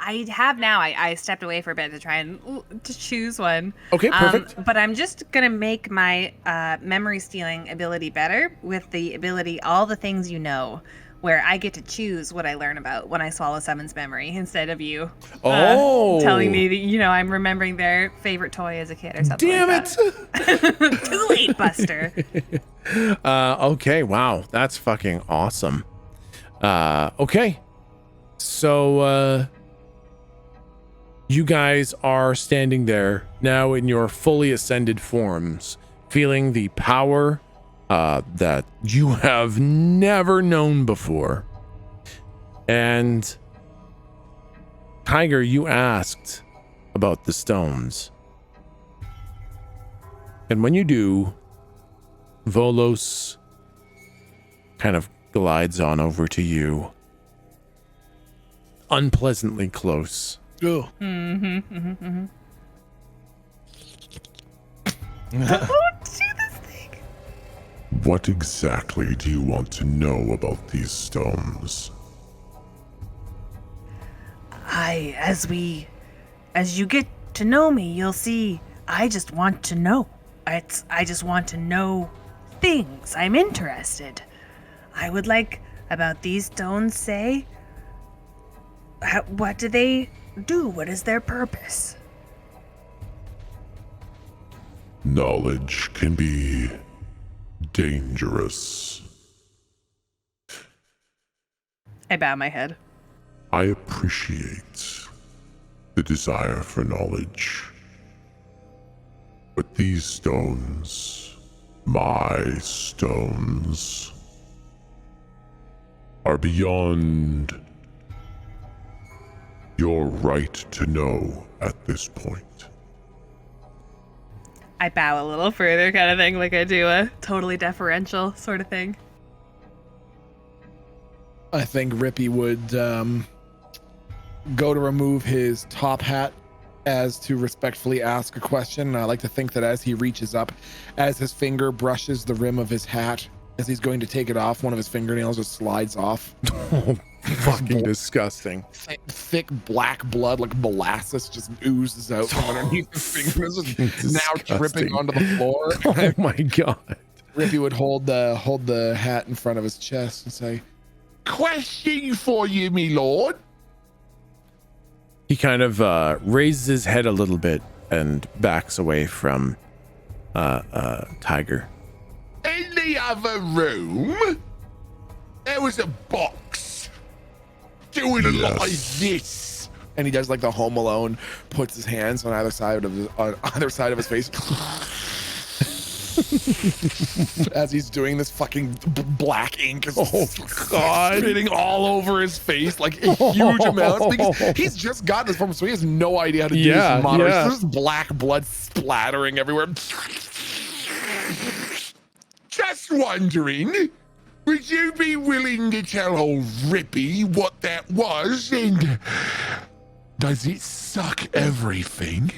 I have now. I stepped away for a bit to try and to choose one. Okay, perfect. But I'm just gonna make my memory stealing ability better with the ability all the things you know, where I get to choose what I learn about when I swallow someone's memory instead of you telling me that I'm remembering their favorite toy as a kid or something. Damn like it! Too late, Buster. Okay, wow, that's fucking awesome. Okay. So, you guys are standing there now in your fully ascended forms, feeling the power that you have never known before. And Tiger, you asked about the stones. And when you do, Volos kind of glides on over to you, unpleasantly close. Oh. Don't do this thing. What exactly do you want to know about these stones? As you get to know me, you'll see I just want to know. I just want to know things. I'm interested. I would like about these stones, say, what do they do? What is their purpose? Knowledge can be dangerous. I bow my head. I appreciate the desire for knowledge. But these stones, my stones, are beyond your right to know at this point. I bow a little further, kind of thing, like I do a totally deferential sort of thing. I think Rippy would go to remove his top hat as to respectfully ask a question. And I like to think that as he reaches up, as his finger brushes the rim of his hat, as he's going to take it off, one of his fingernails just slides off. Fucking disgusting. Thick black blood, like molasses, just oozes out from underneath his fingernails, just now dripping onto the floor. Oh my god. Rippy would hold the hat in front of his chest and say, "Question for you, me lord." He kind of raises his head a little bit and backs away from Tiger. In the other room, there was a box doing a lot of this. And he does like the Home Alone, puts his hands on either side of his face. As he's doing this, fucking black ink is spitting all over his face, like in huge amounts, because he's just got this from, so he has no idea how to do this in moderation. Yeah. There's black blood splattering everywhere. Just wondering, would you be willing to tell old Rippy what that was, and does it suck everything?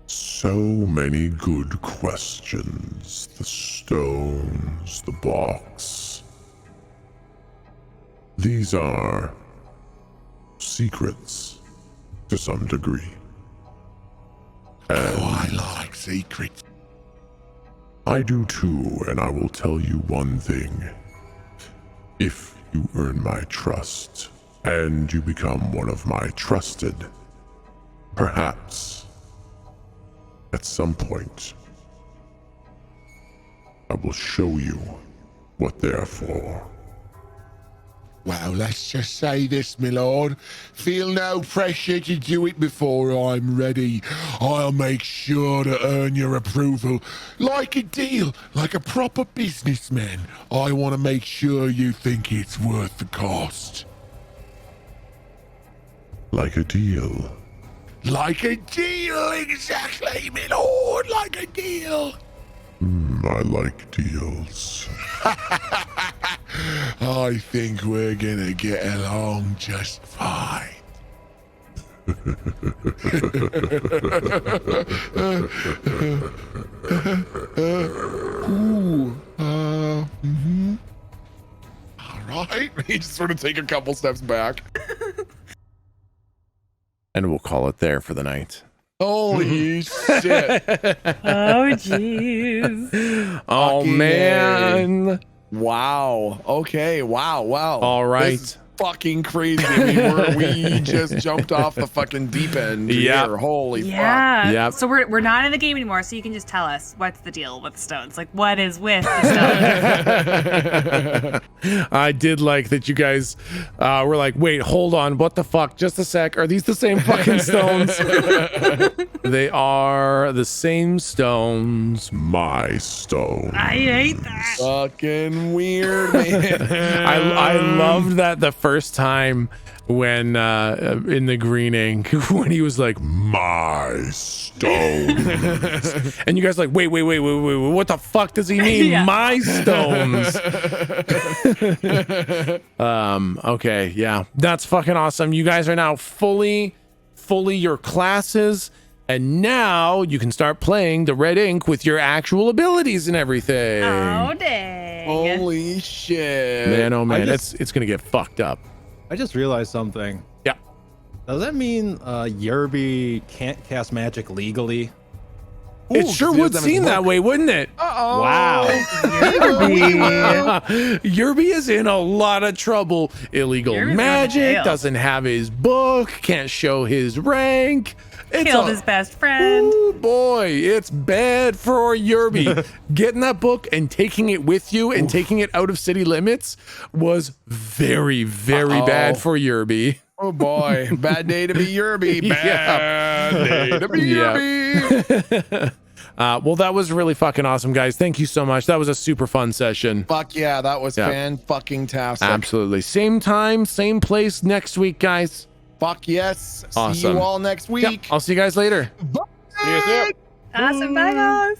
So many good questions. The stones, the box. These are secrets to some degree. And I like secrets. I do too, and I will tell you one thing. If you earn my trust, and you become one of my trusted, perhaps at some point, I will show you what they're for. Well, let's just say this, my lord. Feel no pressure to do it before I'm ready. I'll make sure to earn your approval. Like a deal, like a proper businessman. I want to make sure you think it's worth the cost. Like a deal. Like a deal, exactly, my lord, like a deal. I like deals. I think we're gonna get along just fine. All right, he just sort of take a couple steps back. And we'll call it there for the night. Holy shit. Oh, jeez. Oh, Fucking man. Wow. Okay. Wow. All right. This is fucking crazy. I mean, we just jumped off the fucking deep end here. Holy Yeah. Yep. So we're not in the game anymore. So you can just tell us what's the deal with the stones. Like, what is with the stones? I did like that you guys were like, wait, hold on, what the fuck? Just a sec. Are these the same fucking stones? They are the same stones. My stone. I hate that. fucking weird, man. I loved that the first time when in the green ink when he was like, My stone. and you guys like, wait, what the fuck does he mean? Yeah. My stones. Okay, yeah, that's fucking awesome. You guys are now fully your classes, and now you can start playing the red ink with your actual abilities and everything. Oh dang. Holy shit. Man, oh man, I just- it's gonna get fucked up. I just realized something. Yeah. Does that mean Yerby can't cast magic legally? It sure he would doesn't have his seem that book. way, wouldn't it? Uh-oh. Wow. Yerby is in a lot of trouble. Illegal Yerby's going to magic, jail. doesn't have his book, can't show his rank. It's Killed his best friend. Oh boy, it's bad for Yerby. Getting that book and taking it with you and taking it out of city limits was very, very bad for Yerby. Oh boy, bad day to be Yerby. Bad day to be Yeah. Yerby. Well, that was really fucking awesome, guys. Thank you so much. That was a super fun session. Fuck yeah, that was Yeah. fan-fucking-tastic. Absolutely. Same time, same place next week, guys. Fuck yes. See Awesome. you all next Yep, week. I'll see you guys later. Bye. See you. Awesome. Bye, guys.